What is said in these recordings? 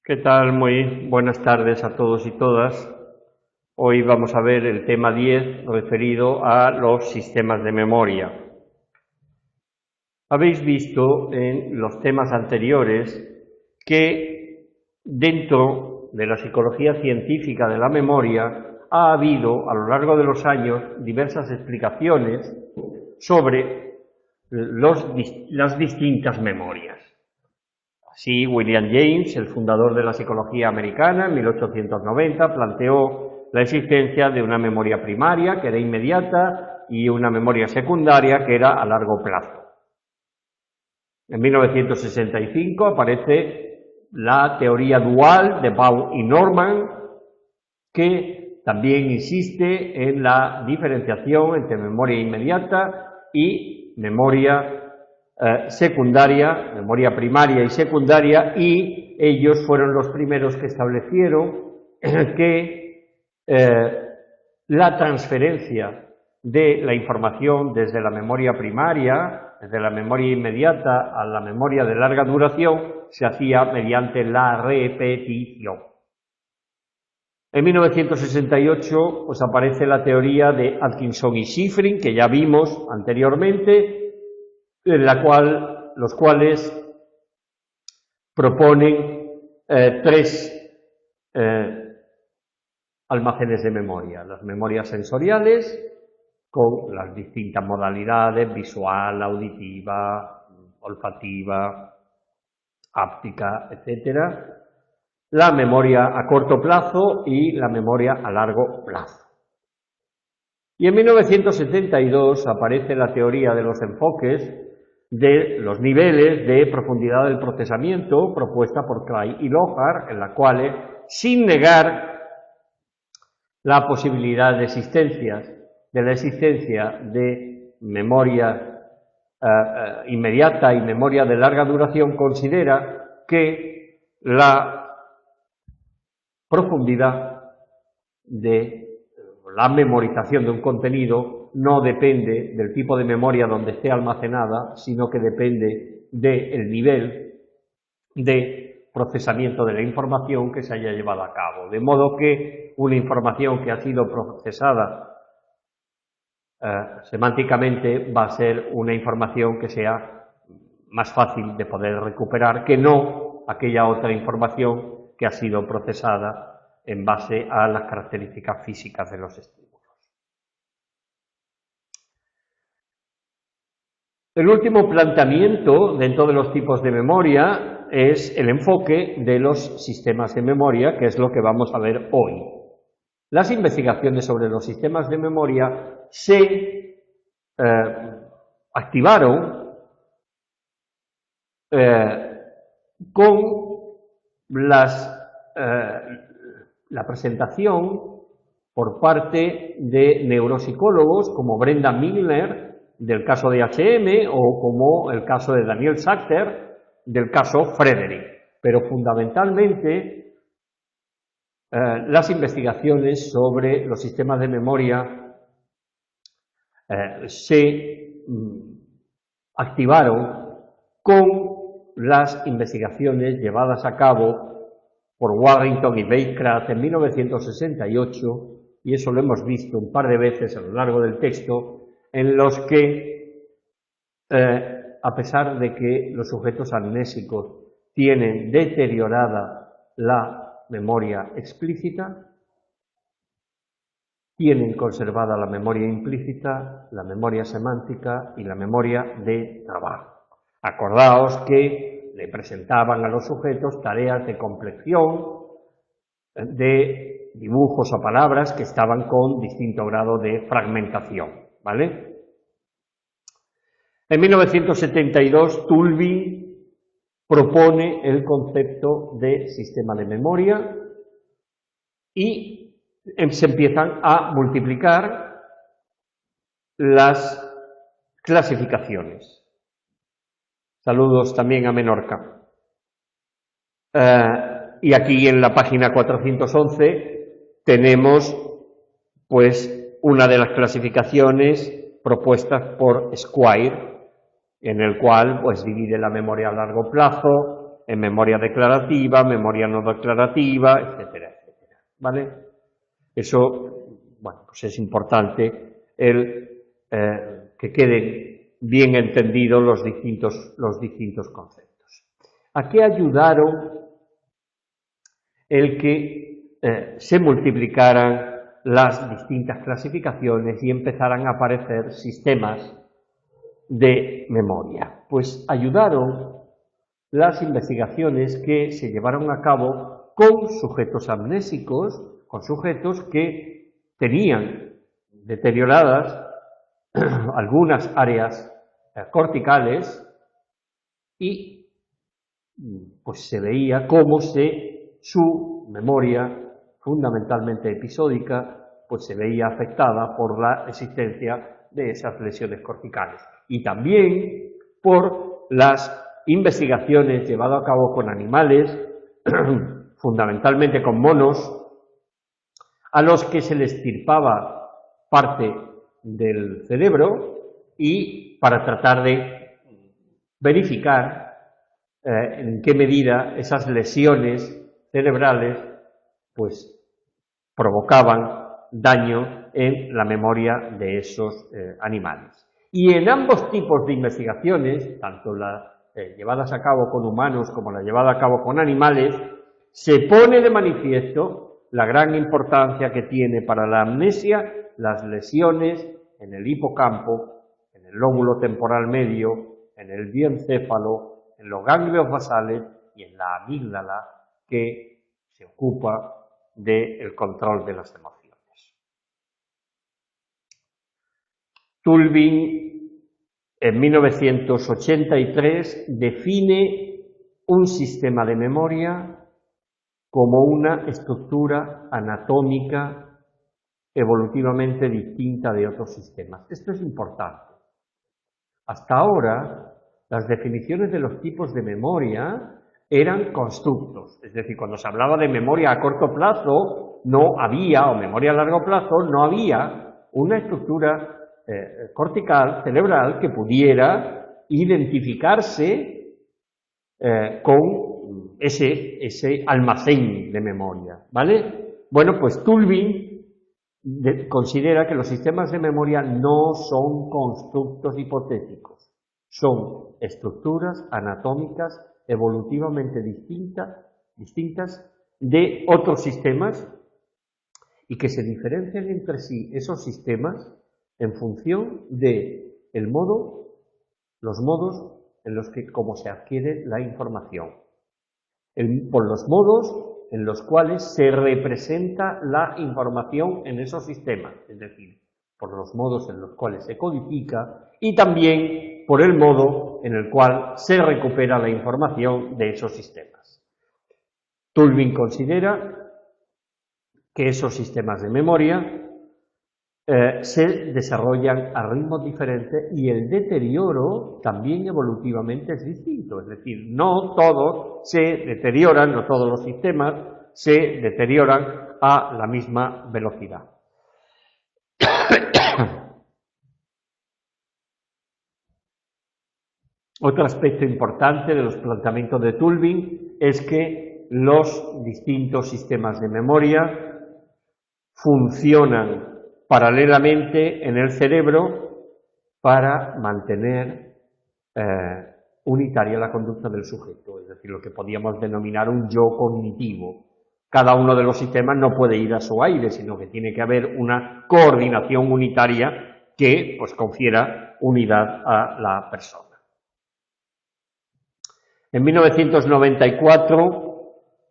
¿Qué tal? Muy buenas tardes a todos y todas. Hoy vamos a ver el tema 10 referido a los sistemas de memoria. Habéis visto en los temas anteriores que dentro de la psicología científica de la memoria ha habido a lo largo de los años diversas explicaciones sobre las distintas memorias. Así, William James, el fundador de la psicología americana, en 1890, planteó la existencia de una memoria primaria, que era inmediata, y una memoria secundaria, que era a largo plazo. En 1965 aparece la teoría dual de Bau y Norman, que también insiste en la diferenciación entre memoria inmediata y memoria secundaria, memoria primaria y secundaria, y ellos fueron los primeros que establecieron que la transferencia de la información desde la memoria primaria, desde la memoria inmediata a la memoria de larga duración, se hacía mediante la repetición. En 1968 pues aparece la teoría de Atkinson y Shiffrin, que ya vimos anteriormente, en la cual los cuales proponen tres almacenes de memoria: las memorias sensoriales, con las distintas modalidades: visual, auditiva, olfativa, háptica, etcétera; la memoria a corto plazo y la memoria a largo plazo. Y en 1972 aparece la teoría de los enfoques de los niveles de profundidad del procesamiento, propuesta por Cray y Lohar, en la cual, sin negar la posibilidad de la existencia de memoria inmediata y memoria de larga duración, considera que la profundidad de la memorización de un contenido no depende del tipo de memoria donde esté almacenada, sino que depende del nivel de procesamiento de la información que se haya llevado a cabo. De modo que una información que ha sido procesada semánticamente va a ser una información que sea más fácil de poder recuperar que no aquella otra información que ha sido procesada en base a las características físicas de los estímulos. El último planteamiento dentro de los tipos de memoria es el enfoque de los sistemas de memoria, que es lo que vamos a ver hoy. Las investigaciones sobre los sistemas de memoria se activaron con la presentación por parte de neuropsicólogos como Brenda Milner, del caso de HM, o como el caso de Daniel Sachter, del caso Frederick. Pero fundamentalmente las investigaciones sobre los sistemas de memoria se activaron con las investigaciones llevadas a cabo por Warrington y Bancroft en 1968, y eso lo hemos visto un par de veces a lo largo del texto, en los que, a pesar de que los sujetos amnésicos tienen deteriorada la memoria explícita, tienen conservada la memoria implícita, la memoria semántica y la memoria de trabajo. Acordaos que le presentaban a los sujetos tareas de complexión, de dibujos o palabras que estaban con distinto grado de fragmentación, ¿vale? En 1972, Tulving propone el concepto de sistema de memoria y se empiezan a multiplicar las clasificaciones. Saludos también a Menorca. Y aquí en la página 411 tenemos pues una de las clasificaciones propuestas por Squire, en el cual pues divide la memoria a largo plazo en memoria declarativa, memoria no declarativa, etcétera, etcétera, ¿vale? Eso, bueno, pues es importante que queden bien entendidos los distintos conceptos. ¿A qué ayudaron el que se multiplicaran las distintas clasificaciones y empezaran a aparecer sistemas de memoria? Pues ayudaron las investigaciones que se llevaron a cabo con sujetos amnésicos, con sujetos que tenían deterioradas algunas áreas corticales y pues se veía cómo su memoria, fundamentalmente episódica, pues se veía afectada por la existencia de esas lesiones corticales. Y también por las investigaciones llevadas a cabo con animales, fundamentalmente con monos, a los que se les extirpaba parte del cerebro y para tratar de verificar en qué medida esas lesiones cerebrales pues provocaban daño en la memoria de esos animales. Y en ambos tipos de investigaciones, tanto las llevadas a cabo con humanos como las llevadas a cabo con animales, se pone de manifiesto la gran importancia que tiene para la amnesia las lesiones en el hipocampo, en el lóbulo temporal medio, en el diencéfalo, en los ganglios basales y en la amígdala, que se ocupa del control de las emociones. Tulving, en 1983, define un sistema de memoria como una estructura anatómica evolutivamente distinta de otros sistemas. Esto es importante. Hasta ahora, las definiciones de los tipos de memoria eran constructos, es decir, cuando se hablaba de memoria a corto plazo no había, o memoria a largo plazo, no había una estructura cortical, cerebral, que pudiera identificarse con ese almacén de memoria, ¿vale? Bueno, pues Tulving considera que los sistemas de memoria no son constructos hipotéticos, son estructuras anatómicas evolutivamente distintas de otros sistemas y que se diferencian entre sí esos sistemas en función de los modos en los que cómo se adquiere la información, por los modos en los cuales se representa la información en esos sistemas, es decir, por los modos en los cuales se codifica y también por el modo en el cual se recupera la información de esos sistemas. Tulving considera que esos sistemas de memoria se desarrollan a ritmos diferentes y el deterioro también evolutivamente es distinto, es decir, no todos se deterioran, no todos los sistemas se deterioran a la misma velocidad. Otro aspecto importante de los planteamientos de Tulving es que los distintos sistemas de memoria funcionan paralelamente en el cerebro para mantener unitaria la conducta del sujeto, es decir, lo que podríamos denominar un yo cognitivo. Cada uno de los sistemas no puede ir a su aire, sino que tiene que haber una coordinación unitaria que pues confiera unidad a la persona. En 1994,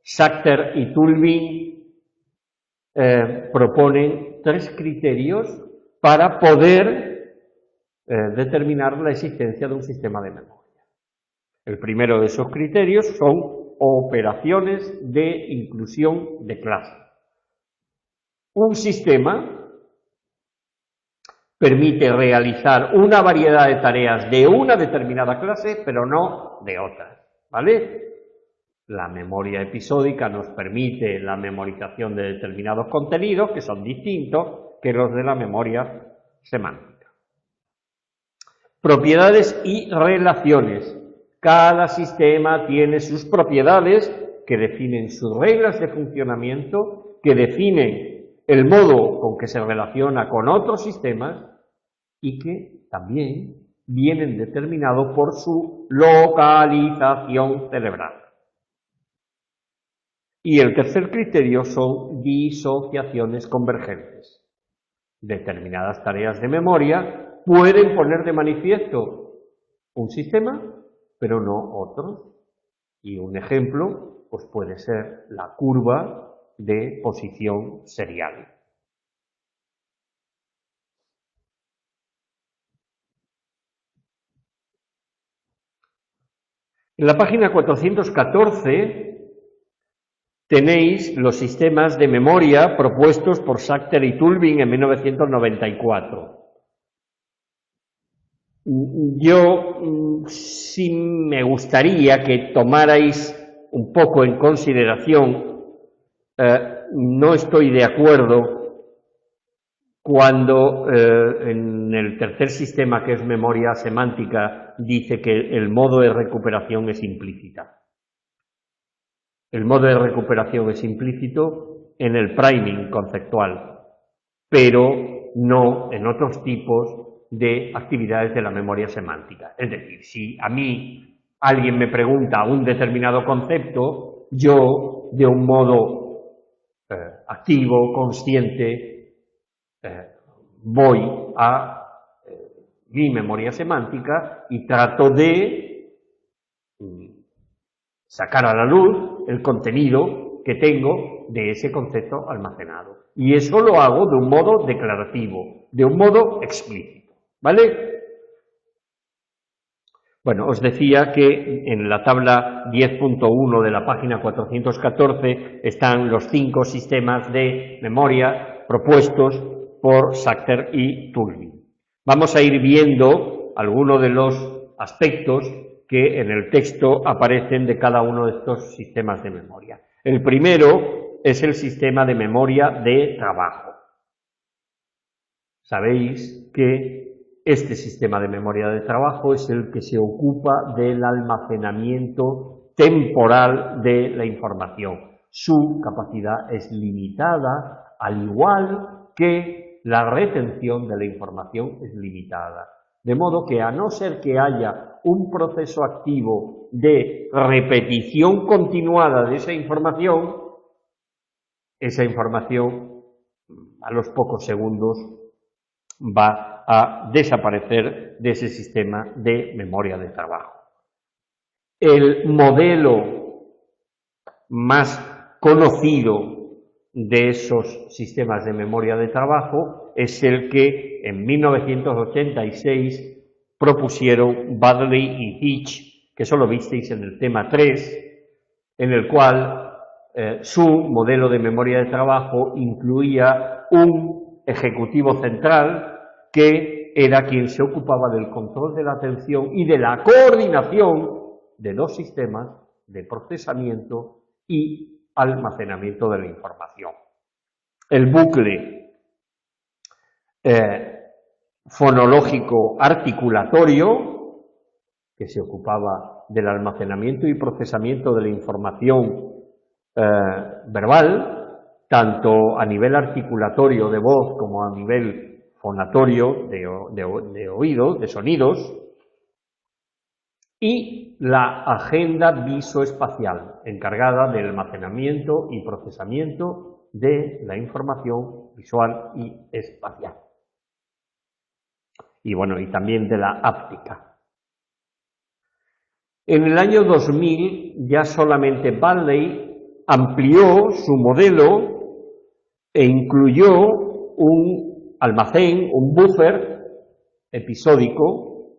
Sachter y Tulving proponen 3 criterios para poder determinar la existencia de un sistema de memoria. El primero de esos criterios son operaciones de inclusión de clase. Un sistema permite realizar una variedad de tareas de una determinada clase, pero no de otras, ¿vale? La memoria episódica nos permite la memorización de determinados contenidos que son distintos que los de la memoria semántica. Propiedades y relaciones. Cada sistema tiene sus propiedades que definen sus reglas de funcionamiento, que definen el modo con que se relaciona con otros sistemas y que también vienen determinados por su localización cerebral. Y el tercer criterio son disociaciones convergentes. Determinadas tareas de memoria pueden poner de manifiesto un sistema, pero no otros. Y un ejemplo pues puede ser la curva de posición serial. En la página 414 tenéis los sistemas de memoria propuestos por Sachter y Tulving en 1994. Yo sí me gustaría que tomarais un poco en consideración, no estoy de acuerdo cuando en el tercer sistema, que es memoria semántica, dice que el modo de recuperación es implícita. El modo de recuperación es implícito en el priming conceptual, pero no en otros tipos de actividades de la memoria semántica. Es decir, si a mí alguien me pregunta un determinado concepto, yo, de un modo activo, consciente, voy a mi memoria semántica y trato de sacar a la luz el contenido que tengo de ese concepto almacenado. Y eso lo hago de un modo declarativo, de un modo explícito, ¿vale? Bueno, os decía que en la tabla 10.1 de la página 414 están los 5 sistemas de memoria propuestos por Sachter y Tulving. Vamos a ir viendo algunos de los aspectos que en el texto aparecen de cada uno de estos sistemas de memoria. El primero es el sistema de memoria de trabajo. Sabéis que este sistema de memoria de trabajo es el que se ocupa del almacenamiento temporal de la información. Su capacidad es limitada, al igual que la retención de la información es limitada. De modo que, a no ser que haya un proceso activo de repetición continuada de esa información a los pocos segundos va a desaparecer de ese sistema de memoria de trabajo. El modelo más conocido de esos sistemas de memoria de trabajo es el que en 1986 propusieron Baddeley y Hitch, que eso lo visteis en el tema 3, en el cual su modelo de memoria de trabajo incluía un ejecutivo central que era quien se ocupaba del control de la atención y de la coordinación de dos sistemas de procesamiento y almacenamiento de la información. El bucle fonológico articulatorio, que se ocupaba del almacenamiento y procesamiento de la información verbal, tanto a nivel articulatorio de voz como a nivel fonatorio de oído, de sonidos, y la agenda visoespacial, encargada del almacenamiento y procesamiento de la información visual y espacial. Y bueno, y también de la áptica. En el año 2000 ya solamente Baddeley amplió su modelo e incluyó un almacén, un buffer episódico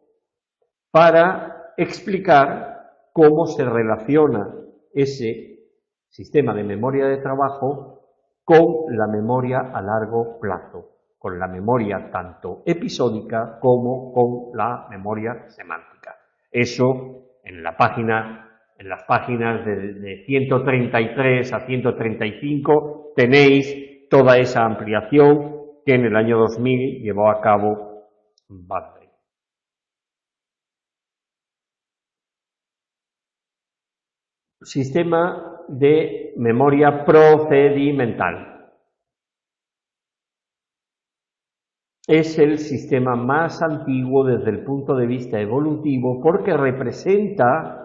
para explicar cómo se relaciona ese sistema de memoria de trabajo con la memoria a largo plazo, con la memoria tanto episódica como con la memoria semántica. Eso en las páginas de 133 a 135 tenéis toda esa ampliación que en el año 2000 llevó a cabo Baddeley. Sistema de memoria procedimental. Es el sistema más antiguo desde el punto de vista evolutivo porque representa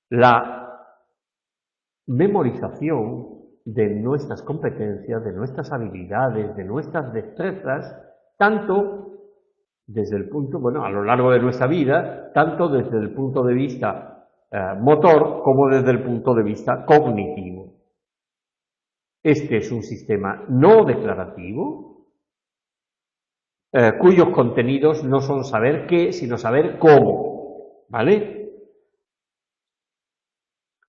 la memorización de nuestras competencias, de nuestras habilidades, de nuestras destrezas, tanto desde el punto, a lo largo de nuestra vida, tanto desde el punto de vista motor como desde el punto de vista cognitivo. Este es un sistema no declarativo, cuyos contenidos no son saber qué, sino saber cómo, ¿vale?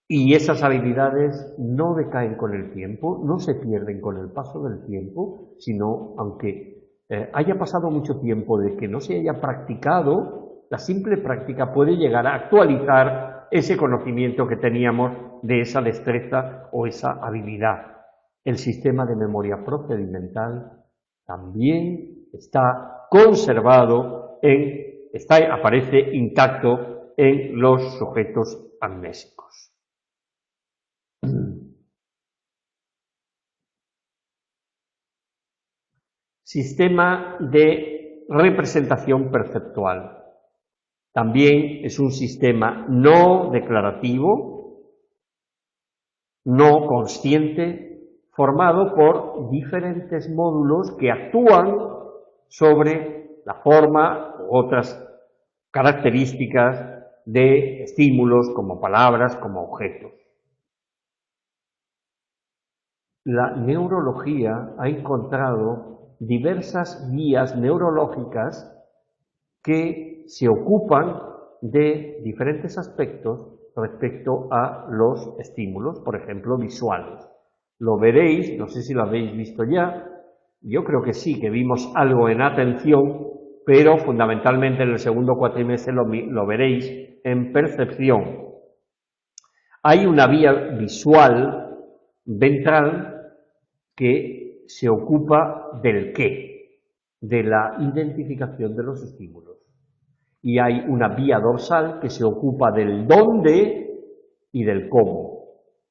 Y esas habilidades no decaen con el tiempo, no se pierden con el paso del tiempo, sino, aunque haya pasado mucho tiempo de que no se haya practicado, la simple práctica puede llegar a actualizar ese conocimiento que teníamos de esa destreza o esa habilidad. El sistema de memoria procedimental también está conservado, aparece intacto en los sujetos amnésicos. Sistema de representación perceptual. También es un sistema no declarativo, no consciente, formado por diferentes módulos que actúan sobre la forma u otras características de estímulos como palabras, como objetos. La neurología ha encontrado diversas vías neurológicas que se ocupan de diferentes aspectos respecto a los estímulos, por ejemplo, visuales. Lo veréis, no sé si lo habéis visto ya, yo creo que sí, que vimos algo en atención, pero fundamentalmente en el segundo cuatrimestre lo veréis en percepción. Hay una vía visual ventral que se ocupa del qué, de la identificación de los estímulos. Y hay una vía dorsal que se ocupa del dónde y del cómo.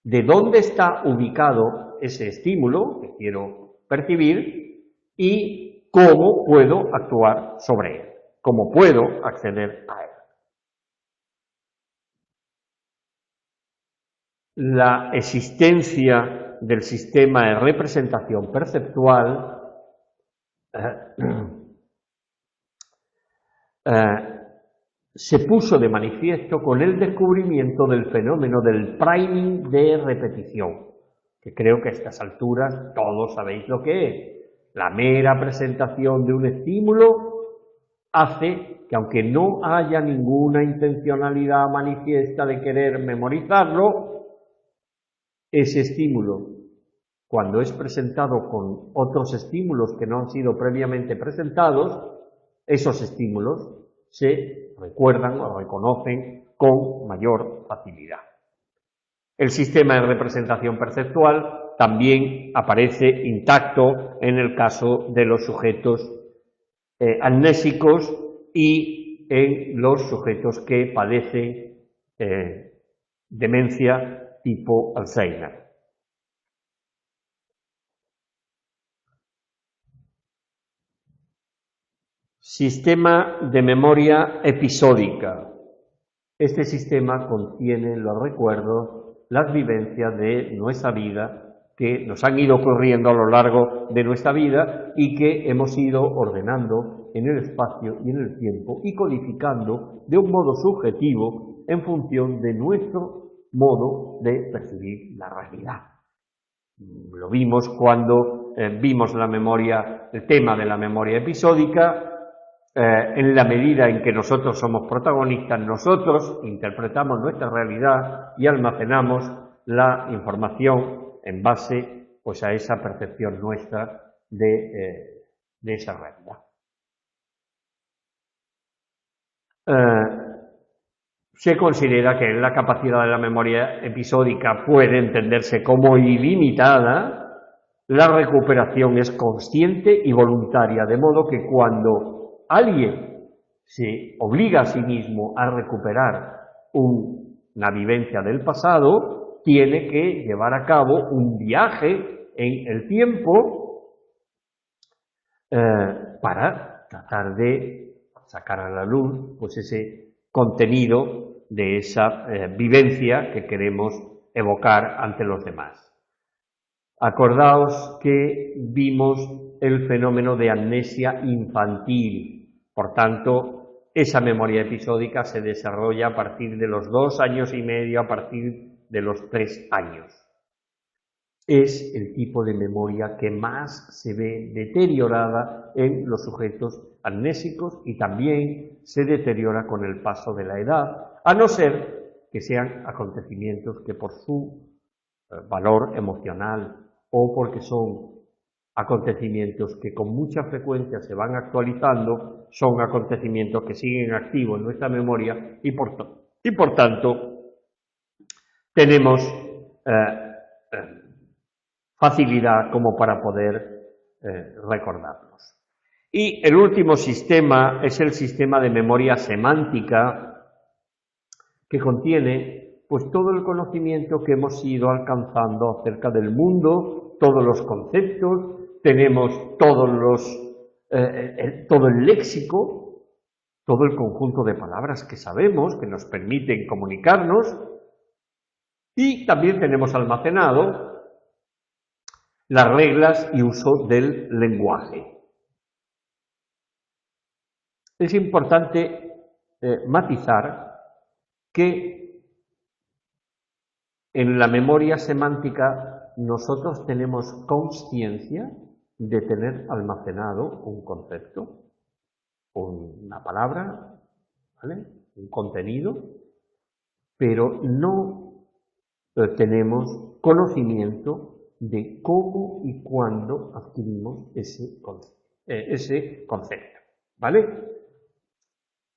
De dónde está ubicado ese estímulo que quiero percibir y cómo puedo actuar sobre él, cómo puedo acceder a él. La existencia del sistema de representación perceptual se puso de manifiesto con el descubrimiento del fenómeno del priming de repetición, que creo que a estas alturas todos sabéis lo que es. La mera presentación de un estímulo hace que, aunque no haya ninguna intencionalidad manifiesta de querer memorizarlo, ese estímulo, cuando es presentado con otros estímulos que no han sido previamente presentados, esos estímulos se recuerdan o reconocen con mayor facilidad. El sistema de representación perceptual también aparece intacto en el caso de los sujetos amnésicos y en los sujetos que padecen demencia tipo Alzheimer. Sistema de memoria episódica. Este sistema contiene los recuerdos, las vivencias de nuestra vida que nos han ido ocurriendo a lo largo de nuestra vida y que hemos ido ordenando en el espacio y en el tiempo y codificando de un modo subjetivo en función de nuestro modo de percibir la realidad. Lo vimos cuando vimos el tema de la memoria episódica. En la medida en que nosotros somos protagonistas, nosotros interpretamos nuestra realidad y almacenamos la información en base a esa percepción nuestra de esa realidad. Se considera que la capacidad de la memoria episódica puede entenderse como ilimitada. La recuperación es consciente y voluntaria, de modo que cuando alguien se obliga a sí mismo a recuperar un una vivencia del pasado, tiene que llevar a cabo un viaje en el tiempo para tratar de sacar a la luz pues ese contenido de esa vivencia que queremos evocar ante los demás. Acordaos que vimos el fenómeno de amnesia infantil, por tanto, esa memoria episódica se desarrolla a partir de los 2 años y medio, a partir de los 3 años. Es el tipo de memoria que más se ve deteriorada en los sujetos amnésicos y también se deteriora con el paso de la edad, a no ser que sean acontecimientos que por su valor emocional o porque son acontecimientos que con mucha frecuencia se van actualizando, son acontecimientos que siguen activos en nuestra memoria y por tanto tenemos facilidad como para poder recordarlos. Y el último sistema es el sistema de memoria semántica, que contiene pues todo el conocimiento que hemos ido alcanzando acerca del mundo, todos los conceptos, tenemos todo el léxico, todo el conjunto de palabras que sabemos, que nos permiten comunicarnos, y también tenemos almacenado las reglas y uso del lenguaje. Es importante matizar que en la memoria semántica nosotros tenemos consciencia de tener almacenado un concepto, una palabra, ¿vale?, un contenido, pero no tenemos conocimiento de cómo y cuándo adquirimos ese concepto, ¿vale?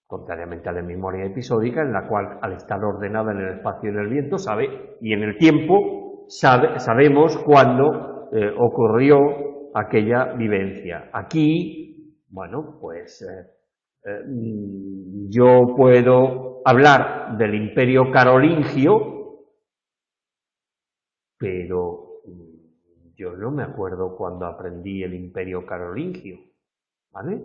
Contrariamente a la memoria episódica, en la cual, al estar ordenada en el espacio y en el viento, y en el tiempo, sabemos cuándo ocurrió aquella vivencia. Aquí, bueno, pues yo puedo hablar del Imperio Carolingio, pero yo no me acuerdo cuándo aprendí el Imperio Carolingio, ¿vale?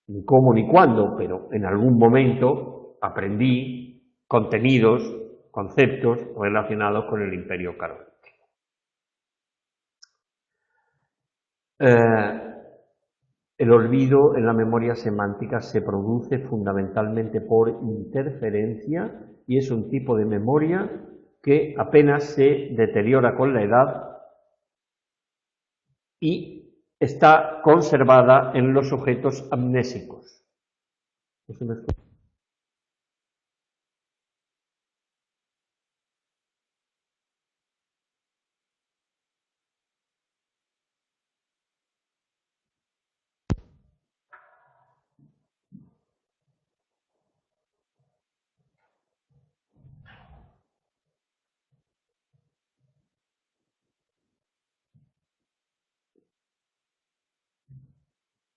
Ni cómo ni cuándo, pero en algún momento aprendí contenidos, conceptos relacionados con el Imperio Carolingio. El olvido en la memoria semántica se produce fundamentalmente por interferencia y es un tipo de memoria que apenas se deteriora con la edad y está conservada en los sujetos amnésicos.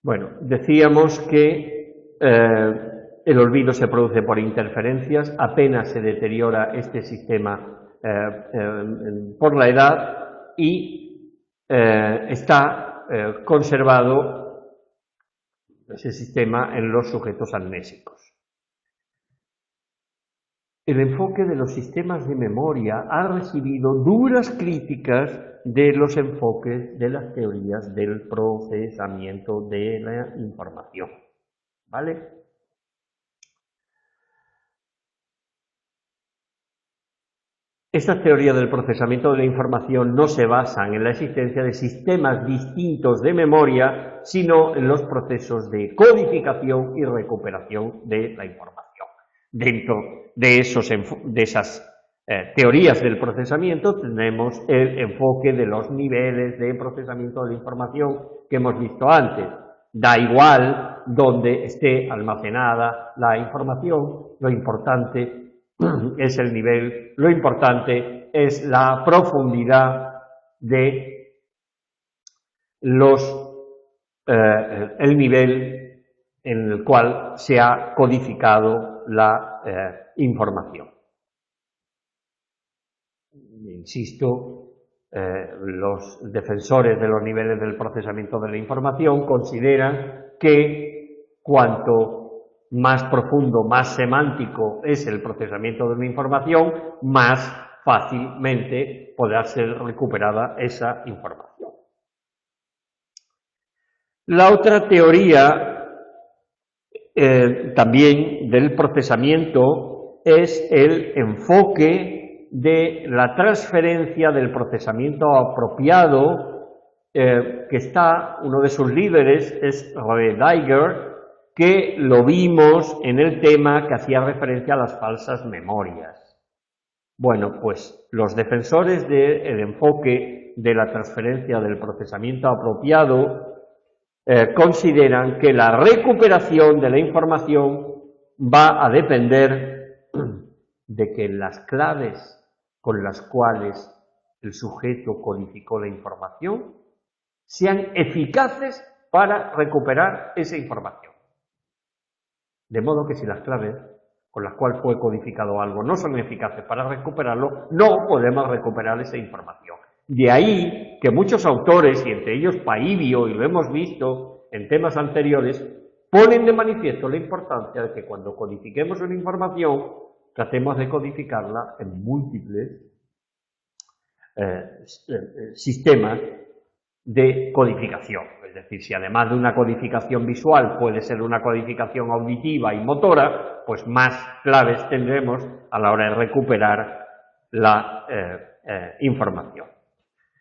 Bueno, decíamos que el olvido se produce por interferencias, apenas se deteriora este sistema por la edad y está conservado ese sistema en los sujetos amnésicos. El enfoque de los sistemas de memoria ha recibido duras críticas de los enfoques de las teorías del procesamiento de la información, ¿vale? Estas teorías del procesamiento de la información no se basan en la existencia de sistemas distintos de memoria, sino en los procesos de codificación y recuperación de la información. Dentro de esas teorías del procesamiento tenemos el enfoque de los niveles de procesamiento de la información que hemos visto antes. Da igual dónde esté almacenada la información, lo importante es el nivel, lo importante es la profundidad de el nivel en el cual se ha codificado la información. insisto, los defensores de los niveles del procesamiento de la información consideran que cuanto más profundo, más semántico es el procesamiento de una información, más fácilmente podrá ser recuperada esa información. La otra teoría también del procesamiento es el enfoque de la transferencia del procesamiento apropiado, que está, uno de sus líderes es Roediger, que lo vimos en el tema que hacía referencia a las falsas memorias. Bueno, pues los defensores del enfoque de la transferencia del procesamiento apropiado consideran que la recuperación de la información va a depender de que las claves con las cuales el sujeto codificó la información sean eficaces para recuperar esa información. De modo que si las claves con las cuales fue codificado algo no son eficaces para recuperarlo, no podemos recuperar esa información. De ahí que muchos autores, y entre ellos Paivio, y lo hemos visto en temas anteriores, ponen de manifiesto la importancia de que cuando codifiquemos una información, tratemos de codificarla en múltiples sistemas de codificación. Es decir, si además de una codificación visual puede ser una codificación auditiva y motora, pues más claves tendremos a la hora de recuperar la información.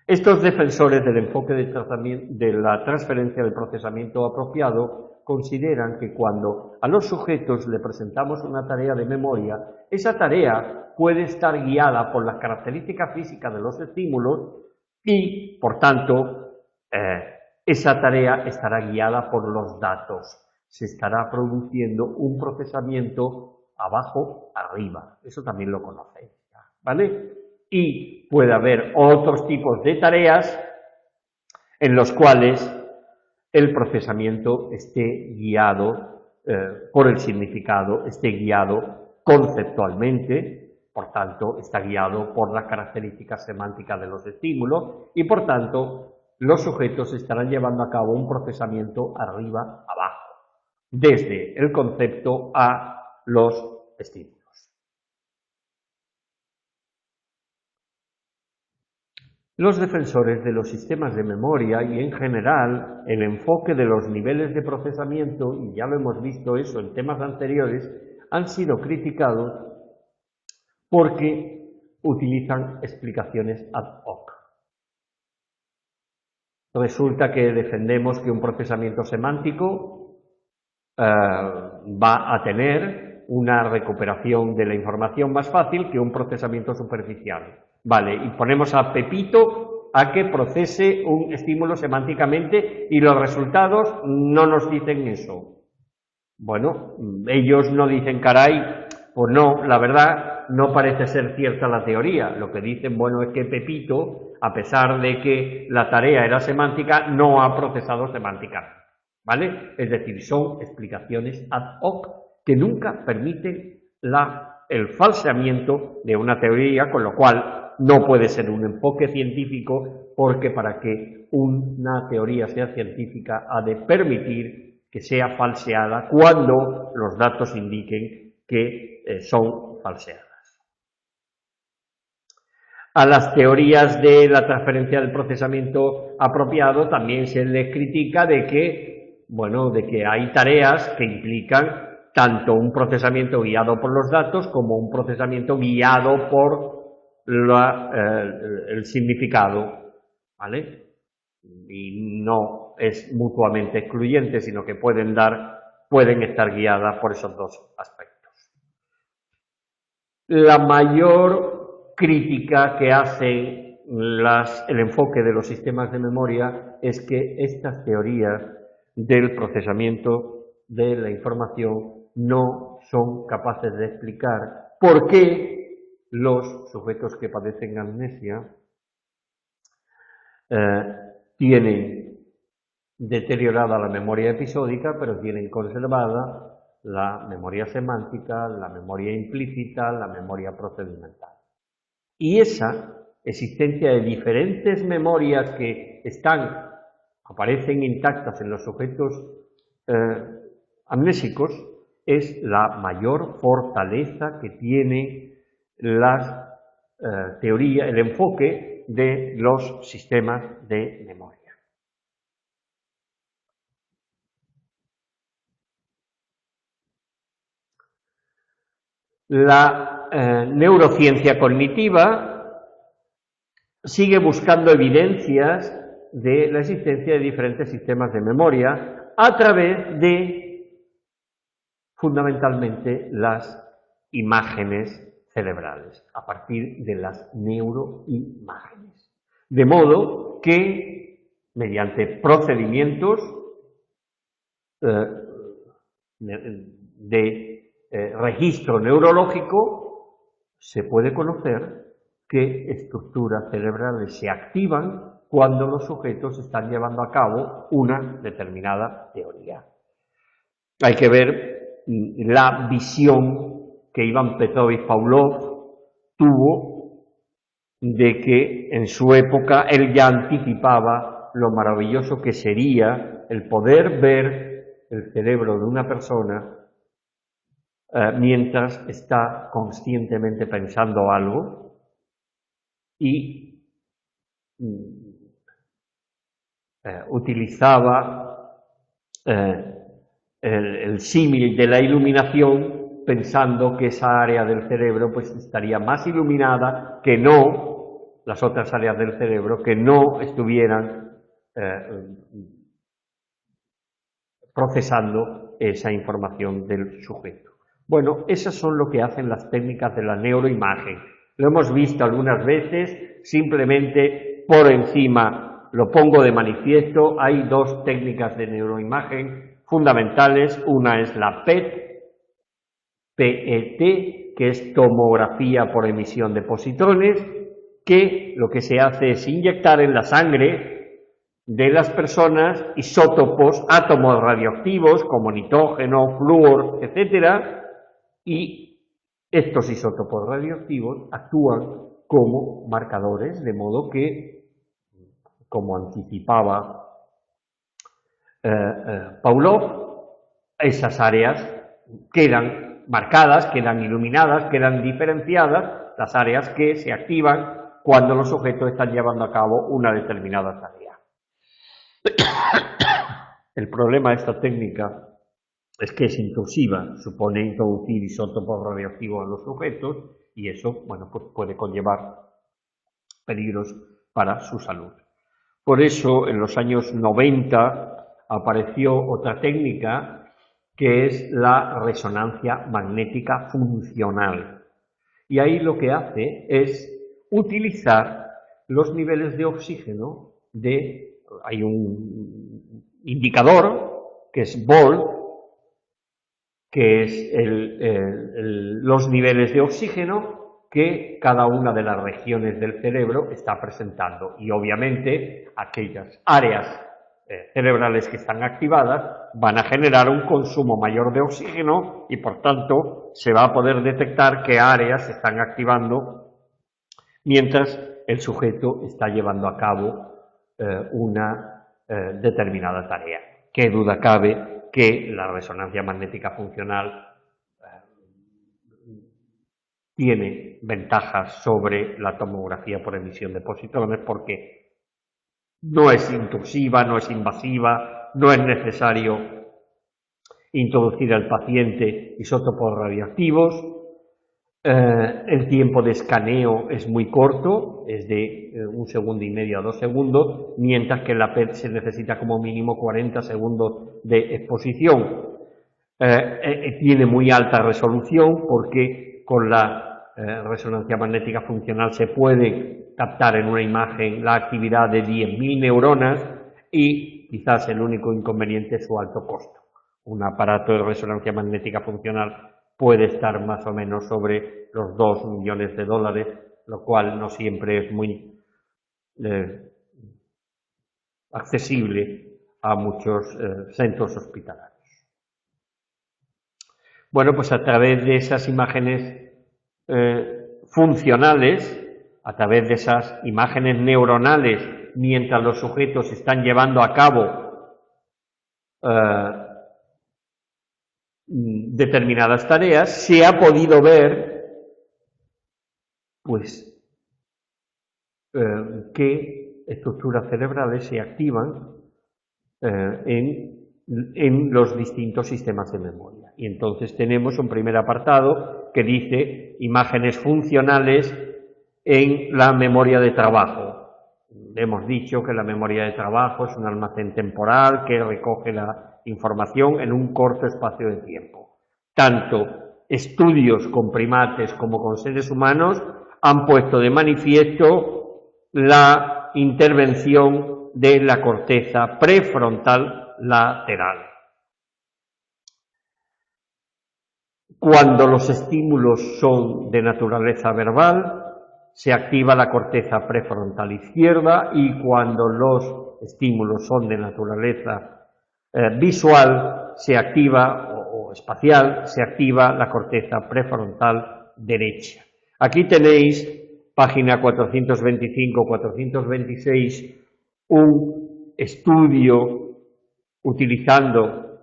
Estos defensores del enfoque de la transferencia del procesamiento apropiado consideran que cuando a los sujetos le presentamos una tarea de memoria, esa tarea puede estar guiada por las características físicas de los estímulos y, por tanto, esa tarea estará guiada por los datos. Se estará produciendo un procesamiento abajo-arriba. Eso también lo conocéis, ¿vale? Y puede haber otros tipos de tareas en los cuales el procesamiento esté guiado por el significado, esté guiado conceptualmente, por tanto, está guiado por las características semánticas de los estímulos y, por tanto, los sujetos estarán llevando a cabo un procesamiento arriba-abajo, desde el concepto a los estímulos. Los defensores de los sistemas de memoria y, en general, el enfoque de los niveles de procesamiento, y ya lo hemos visto eso en temas anteriores, han sido criticados porque utilizan explicaciones ad hoc. Resulta que defendemos que un procesamiento semántico va a tener una recuperación de la información más fácil que un procesamiento superficial. Vale, y ponemos a Pepito a que procese un estímulo semánticamente y los resultados no nos dicen eso. Bueno, ellos no dicen, caray, pues no, la verdad no parece ser cierta la teoría. Lo que dicen, bueno, es que Pepito, a pesar de que la tarea era semántica, no ha procesado semánticamente, ¿vale? Es decir, son explicaciones ad hoc que nunca permiten el falseamiento de una teoría, con lo cual no puede ser un enfoque científico, porque para que una teoría sea científica ha de permitir que sea falseada cuando los datos indiquen que son falseadas. A las teorías de la transferencia del procesamiento apropiado también se les critica de que, bueno, de que hay tareas que implican tanto un procesamiento guiado por los datos como un procesamiento guiado por el significado, ¿vale? Y no es mutuamente excluyente, sino que pueden estar guiadas por esos dos aspectos. La mayor crítica que hace el enfoque de los sistemas de memoria es que estas teorías del procesamiento de la información no son capaces de explicar por qué los sujetos que padecen amnesia tienen deteriorada la memoria episódica, pero tienen conservada la memoria semántica, la memoria implícita, la memoria procedimental. Y esa existencia de diferentes memorias que aparecen intactas en los sujetos amnésicos es la mayor fortaleza que tiene la teoría, el enfoque de los sistemas de memoria. La neurociencia cognitiva sigue buscando evidencias de la existencia de diferentes sistemas de memoria a través de, fundamentalmente, las imágenes cerebrales, a partir de las neuroimágenes. De modo que, mediante procedimientos de registro neurológico, se puede conocer qué estructuras cerebrales se activan cuando los sujetos están llevando a cabo una determinada teoría. Hay que ver la visión que Iván Petrovich-Pavlov tuvo de que en su época él ya anticipaba lo maravilloso que sería el poder ver el cerebro de una persona mientras está conscientemente pensando algo, y utilizaba el símil de la iluminación, pensando que esa área del cerebro pues estaría más iluminada que no las otras áreas del cerebro que no estuvieran procesando esa información del sujeto. Bueno, esas son lo que hacen las técnicas de la neuroimagen. Lo hemos visto algunas veces, simplemente por encima lo pongo de manifiesto. Hay dos técnicas de neuroimagen fundamentales. Una es la PET, que es tomografía por emisión de positrones, que lo que se hace es inyectar en la sangre de las personas isótopos, átomos radioactivos como nitrógeno, flúor, etcétera, y estos isótopos radioactivos actúan como marcadores, de modo que, como anticipaba Pavlov, esas áreas quedan marcadas, quedan iluminadas, quedan diferenciadas, las áreas que se activan cuando los sujetos están llevando a cabo una determinada tarea. El problema de esta técnica es que es intrusiva, supone introducir isótopos radioactivos en los sujetos y eso, bueno, pues puede conllevar peligros para su salud. Por eso, en los años 90 apareció otra técnica que es la resonancia magnética funcional. Y ahí lo que hace es utilizar los niveles de oxígeno hay un indicador que es volt, que es los niveles de oxígeno que cada una de las regiones del cerebro está presentando. Y obviamente aquellas áreas cerebrales que están activadas van a generar un consumo mayor de oxígeno y por tanto se va a poder detectar qué áreas se están activando mientras el sujeto está llevando a cabo una determinada tarea. Qué duda cabe que la resonancia magnética funcional tiene ventajas sobre la tomografía por emisión de positrones porque no es intrusiva, no es invasiva, no es necesario introducir al paciente isótopos radioactivos, el tiempo de escaneo es muy corto, es de 1,5 segundos a 2 segundos, mientras que en la PET se necesita como mínimo 40 segundos de exposición. Tiene muy alta resolución porque con la resonancia magnética funcional se puede captar en una imagen la actividad de 10.000 neuronas y quizás el único inconveniente es su alto costo. Un aparato de resonancia magnética funcional puede estar más o menos sobre los $2 millones, lo cual no siempre es muy accesible a muchos centros hospitalarios. Bueno, pues a través de esas imágenes funcionales a través de esas imágenes neuronales mientras los sujetos están llevando a cabo determinadas tareas, se ha podido ver pues qué estructuras cerebrales se activan en los distintos sistemas de memoria. Y entonces tenemos un primer apartado que dice imágenes funcionales en la memoria de trabajo. Hemos dicho que la memoria de trabajo es un almacén temporal que recoge la información en un corto espacio de tiempo. Tanto estudios con primates como con seres humanos han puesto de manifiesto la intervención de la corteza prefrontal lateral. Cuando los estímulos son de naturaleza verbal, se activa la corteza prefrontal izquierda, y cuando los estímulos son de naturaleza visual, se activa, o espacial, se activa la corteza prefrontal derecha. Aquí tenéis, página 425-426, un estudio utilizando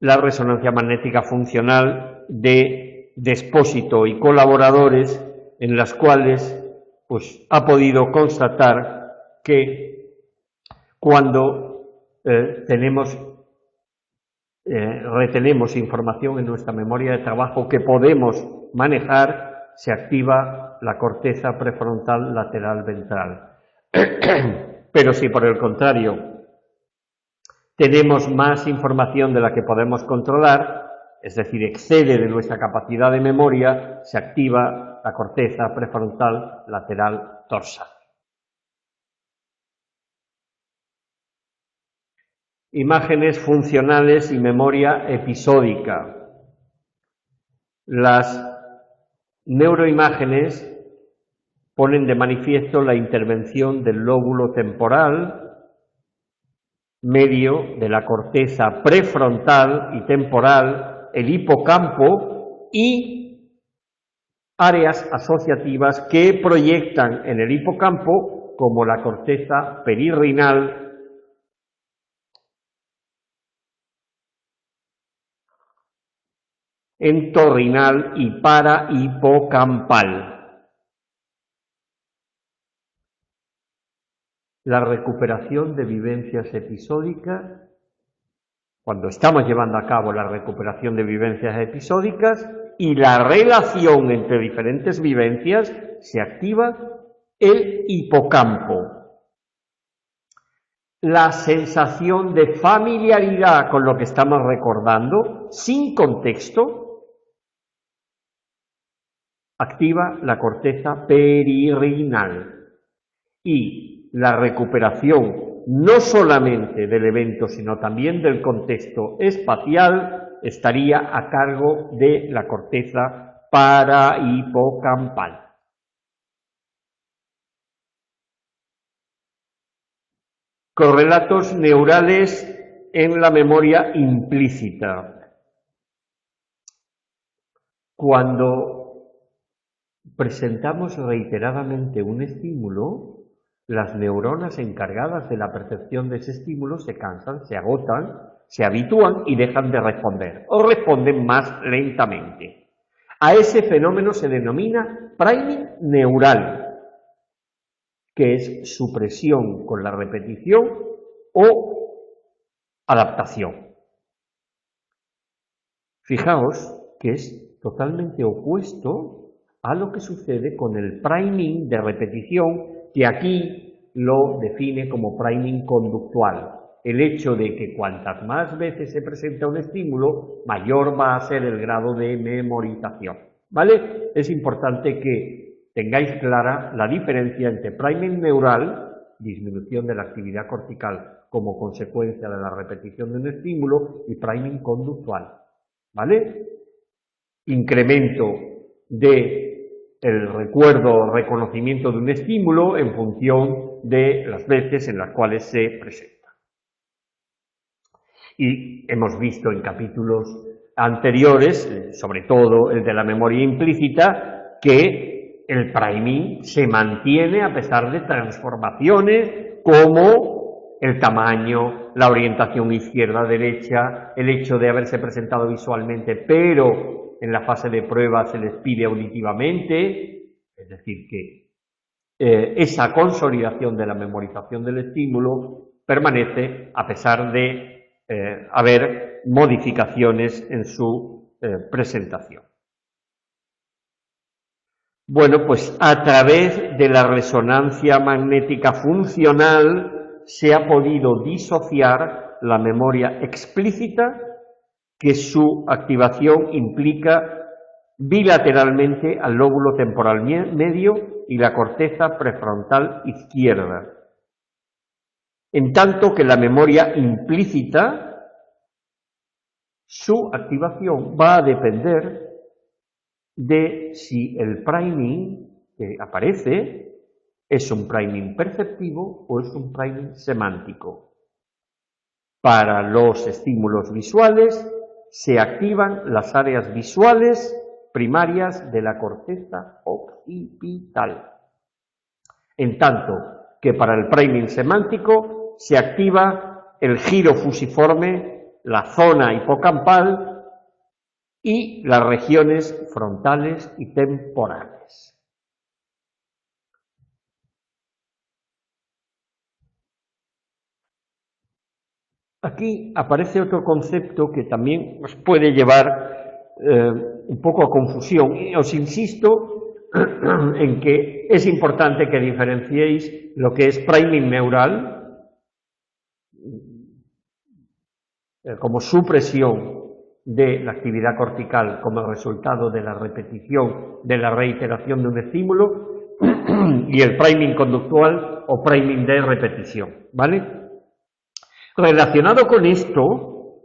la resonancia magnética funcional de Despósito y colaboradores, en las cuales pues, ha podido constatar que cuando retenemos información en nuestra memoria de trabajo que podemos manejar, se activa la corteza prefrontal lateral ventral. Pero si por el contrario tenemos más información de la que podemos controlar, es decir, excede de nuestra capacidad de memoria, se activa la corteza prefrontal lateral dorsal. Imágenes funcionales y memoria episódica. Las neuroimágenes ponen de manifiesto la intervención del lóbulo temporal, medio de la corteza prefrontal y temporal, el hipocampo y áreas asociativas que proyectan en el hipocampo, como la corteza perirrinal, entorrinal y parahipocampal. La recuperación de vivencias episódicas, cuando estamos llevando a cabo la recuperación de vivencias episódicas y la relación entre diferentes vivencias, se activa el hipocampo. La sensación de familiaridad con lo que estamos recordando, sin contexto, activa la corteza perirrinal. Y la recuperación no solamente del evento, sino también del contexto espacial, estaría a cargo de la corteza parahipocampal. Correlatos neurales en la memoria implícita. Cuando presentamos reiteradamente un estímulo, las neuronas encargadas de la percepción de ese estímulo se cansan, se agotan, se habitúan y dejan de responder, o responden más lentamente. A ese fenómeno se denomina priming neural, que es supresión con la repetición o adaptación. Fijaos que es totalmente opuesto a lo que sucede con el priming de repetición, que aquí lo define como priming conductual. El hecho de que cuantas más veces se presenta un estímulo, mayor va a ser el grado de memorización. ¿Vale? Es importante que tengáis clara la diferencia entre priming neural, disminución de la actividad cortical como consecuencia de la repetición de un estímulo, y priming conductual. ¿Vale? Incremento de el recuerdo o reconocimiento de un estímulo en función de las veces en las cuales se presenta. Y hemos visto en capítulos anteriores, sobre todo el de la memoria implícita, que el priming se mantiene a pesar de transformaciones como el tamaño, la orientación izquierda-derecha, el hecho de haberse presentado visualmente, pero en la fase de prueba se les pide auditivamente, es decir, que esa consolidación de la memorización del estímulo permanece a pesar de haber modificaciones en su presentación. Bueno, pues a través de la resonancia magnética funcional se ha podido disociar la memoria explícita, que su activación implica bilateralmente al lóbulo temporal medio y la corteza prefrontal izquierda, en tanto que la memoria implícita, su activación va a depender de si el priming que aparece es un priming perceptivo o es un priming semántico. Para los estímulos visuales se activan las áreas visuales primarias de la corteza occipital, en tanto que para el priming semántico se activa el giro fusiforme, la zona hipocampal y las regiones frontales y temporales. Aquí aparece otro concepto que también os puede llevar un poco a confusión. Os insisto en que es importante que diferenciéis lo que es priming neural como supresión de la actividad cortical como resultado de la repetición, de la reiteración de un estímulo, y el priming conductual o priming de repetición, ¿vale? Relacionado con esto,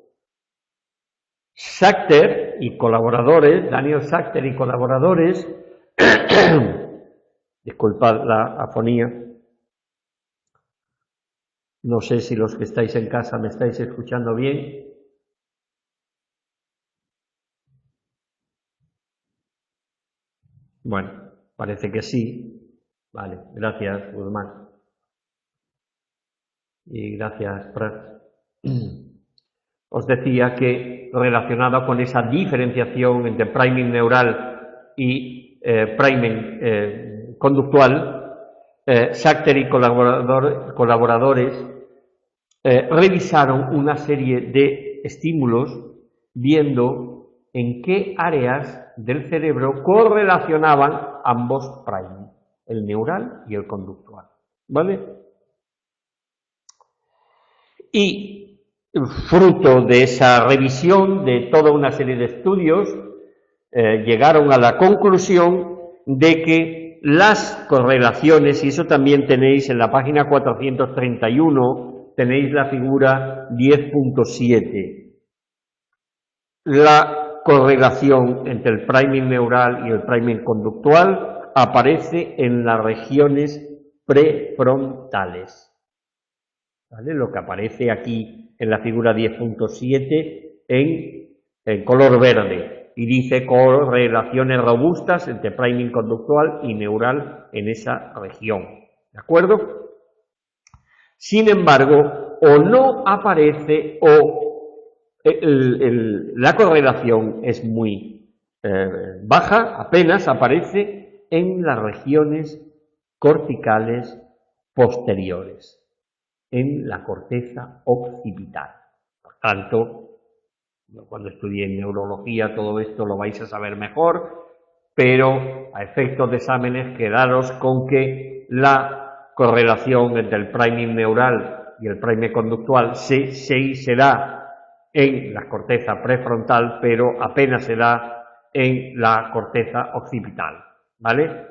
Sachter y colaboradores, Daniel Sachter y colaboradores, disculpad la afonía, no sé si los que estáis en casa me estáis escuchando bien. Bueno, parece que sí. Vale, gracias, Guzmán. Y gracias, Prat. Os decía que relacionado con esa diferenciación entre priming neural y priming conductual, Sachter y colaboradores revisaron una serie de estímulos viendo en qué áreas del cerebro correlacionaban ambos priming, el neural y el conductual, ¿vale? Y fruto de esa revisión de toda una serie de estudios, llegaron a la conclusión de que las correlaciones, y eso también tenéis en la página 431, tenéis la figura 10.7, la correlación entre el priming neural y el priming conductual aparece en las regiones prefrontales, ¿vale? Lo que aparece aquí en la figura 10.7 en color verde, y dice correlaciones robustas entre priming conductual y neural en esa región, ¿de acuerdo? Sin embargo, o no aparece o la correlación es muy baja, apenas aparece en las regiones corticales posteriores, en la corteza occipital. Por tanto, cuando estudie neurología todo esto lo vais a saber mejor, pero a efectos de exámenes quedaros con que la correlación entre el priming neural y el priming conductual sí será en la corteza prefrontal, pero apenas se da en la corteza occipital, ¿vale?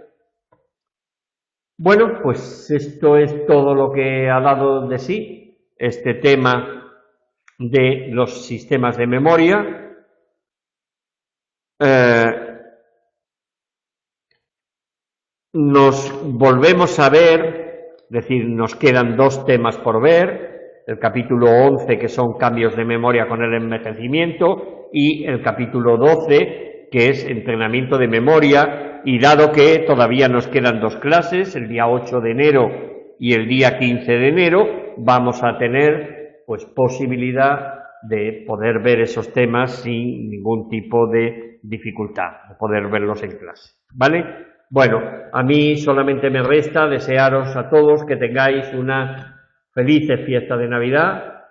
Bueno, pues esto es todo lo que ha dado de sí este tema de los sistemas de memoria. Nos volvemos a ver, es decir, nos quedan dos temas por ver. El capítulo 11, que son cambios de memoria con el envejecimiento, y el capítulo 12, que es entrenamiento de memoria y dado que todavía nos quedan 2 clases, el día 8 de enero y el día 15 de enero, vamos a tener pues posibilidad de poder ver esos temas sin ningún tipo de dificultad, de poder verlos en clase, ¿vale? Bueno, a mí solamente me resta desearos a todos que tengáis una feliz fiesta de Navidad,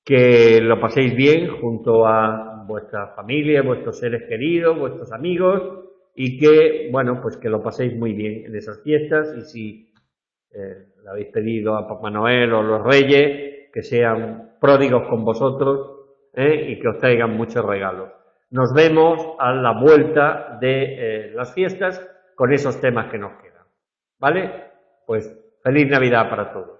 que lo paséis bien junto a vuestra familia, vuestros seres queridos, vuestros amigos, y que, bueno, pues que lo paséis muy bien en esas fiestas, y si le habéis pedido a Papá Noel o los Reyes, que sean pródigos con vosotros, y que os traigan muchos regalos. Nos vemos a la vuelta de las fiestas con esos temas que nos quedan, ¿vale? Pues feliz Navidad para todos.